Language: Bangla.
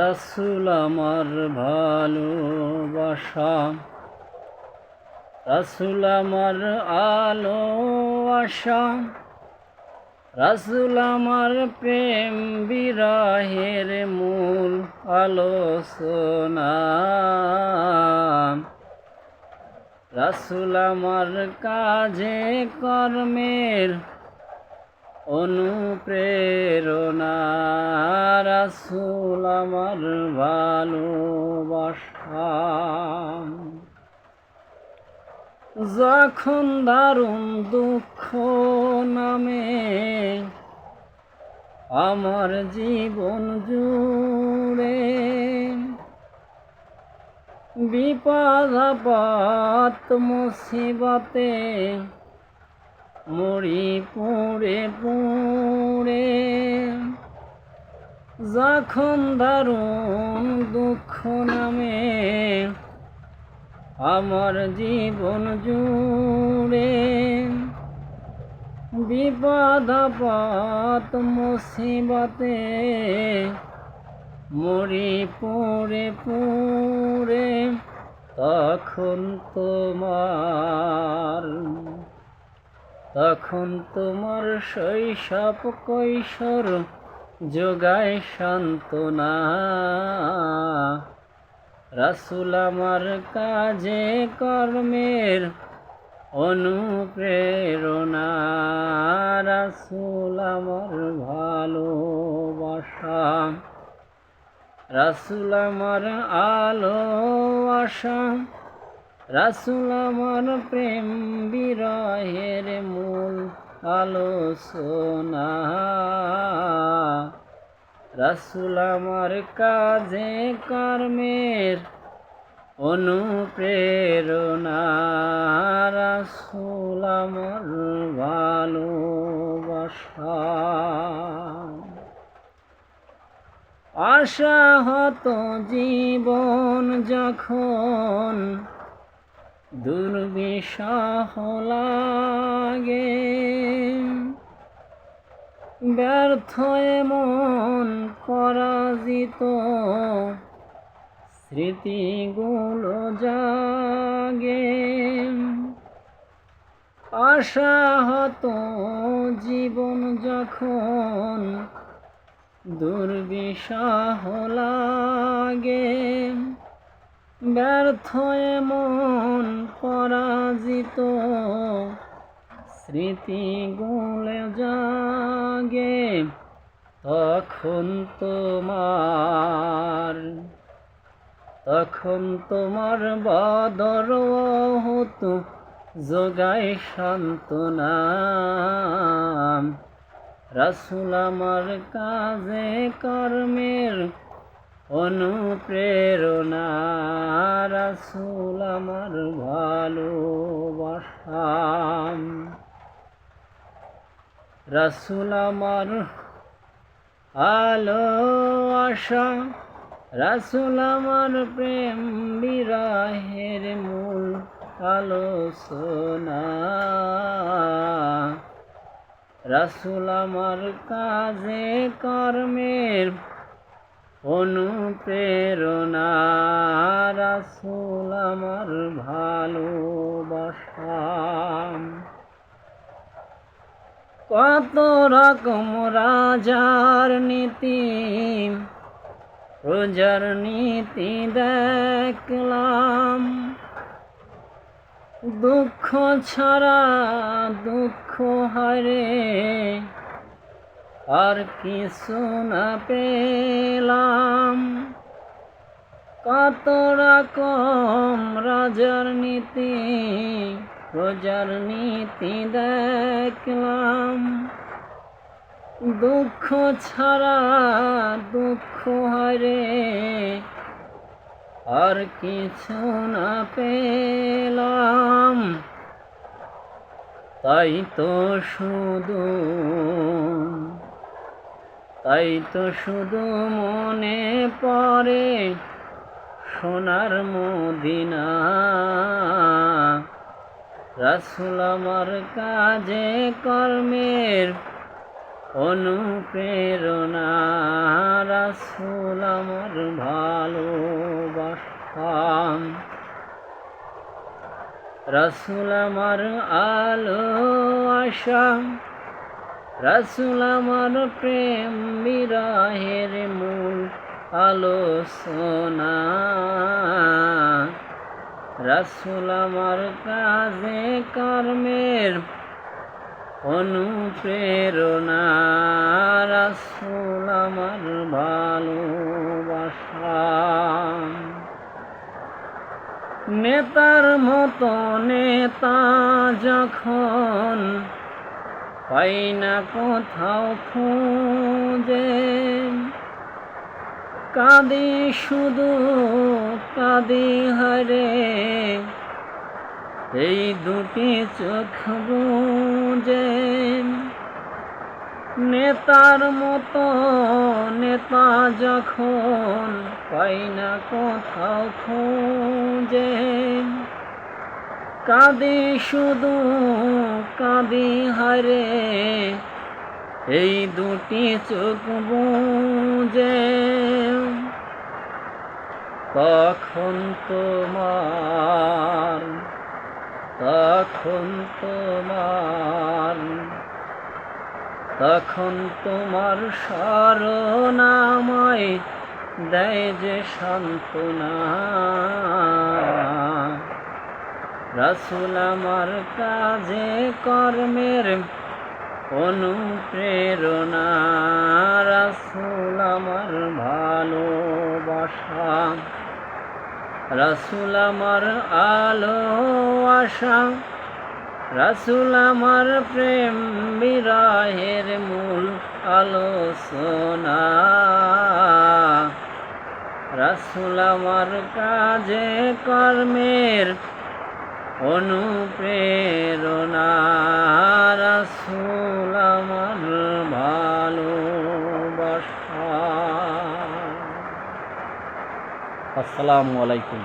রাসূল আমার ভালোবাসা, রাসূল আমার আলো আশা, রাসূল আমার প্রেম বিরহের মূল আলোচনা। রাসূল আমার কাজে কর্মের অনুপ্রেরণা, রাসূল আমার ভালোবাসা। যখন দারুণ দুঃখ নামে আমার জীবন জুড়ে, বিপদ আপদ মুসিবতে মরি পুড়ে পুড়ে, যখন দারুণ দুঃখ নামে আমার জীবন জুড়ে, বিপদ আপদ মুসিবতে মরি পুড়ে পুড়ে, তখন তোমার শৈশব কৈশোর যোগায় সান্ত্বনা। রাসূল আমার কাজে কর্মের অনুপ্রেরণা, রাসূল আমার ভালোবাসা, রাসূল আমার আলো আশা, রাসূল আমার প্রেম বিরহের মূল আলোচনা। রাসূল আমার কাজে কর্মের অনুপ্রেরণা, রাসূল আমার ভালোবাসা। আশাহত জীবন যখন দুর্বিষহ লাগে, ব্যর্থ মন পরাজিত স্মৃতিগুলো জাগে। আশাহত জীবন যখন দুর্বিষহ লাগে, ব্যর্থ মন পরাজিত স্মৃতিগুলো জাগে, তখন তোমার বদর উহুদ যোগায় সান্ত্বনা। রাসূল আমার কাজে কর্মের অনুপ্রেরণা, রাসূল আমার ভালোবাসা, রাসূল আমার আলো আশা, রাসূল আমার প্রেম বিরহের মূল আলোচনা। রাসূল আমার কাজে কর্মের অনুপ্রেরণা, রাসূল আমার ভালোবাসা। কত রকম রাজার নীতি প্রজার নীতি দেখলাম, দুঃখ ছাড়া দুঃখ হারে আর কিছু না পেলাম। কত রকম রাজার নীতি প্রজার নীতি দেখলাম, দুঃখ ছাড়া দুঃখ হারে আর কিছু না পেলাম। তাই তো শুধু মনে পড়ে সোনার মদিনা। রাসূল আমার কাজে কর্মের অনুপ্রেরণা রাসূল আমার ভালোবাসা, রাসূল আমার আলো আশা, রাসূল আমার প্রেম বিরহের মূল আলোচনা, রাসূল আমার কাজে কর্মের অনুপ্রেরণা, রাসূল আমার ভালোবাসা। নেতার মতো নেতা যখন পাই না কোথাও খুঁজে, কাঁদি শুধু কাঁদি হারে এই দুটি চোখ বুজে। নেতার মতো নেতা যখন পাই না কোথাও খুঁজে, কাঁদি শুধু কাঁদি হারে এই দুটি চোখ বুজে। তখন তোমার স্মরণ আমায় দেয় যে সান্ত্বনা, রাসূল আমার কাজে কর্মের অনুপ্রেরণা, রাসূল আমার ভালোবাসা, রাসূল আমার আলো আশা, রাসূল আমার প্রেম বিরহের মূল আলোচনা, রাসূল আমার কাজে কর্মের অনুপ্রেরণা, রাসূল আমার ভালোবাসা। আসসালামু আলাইকুম।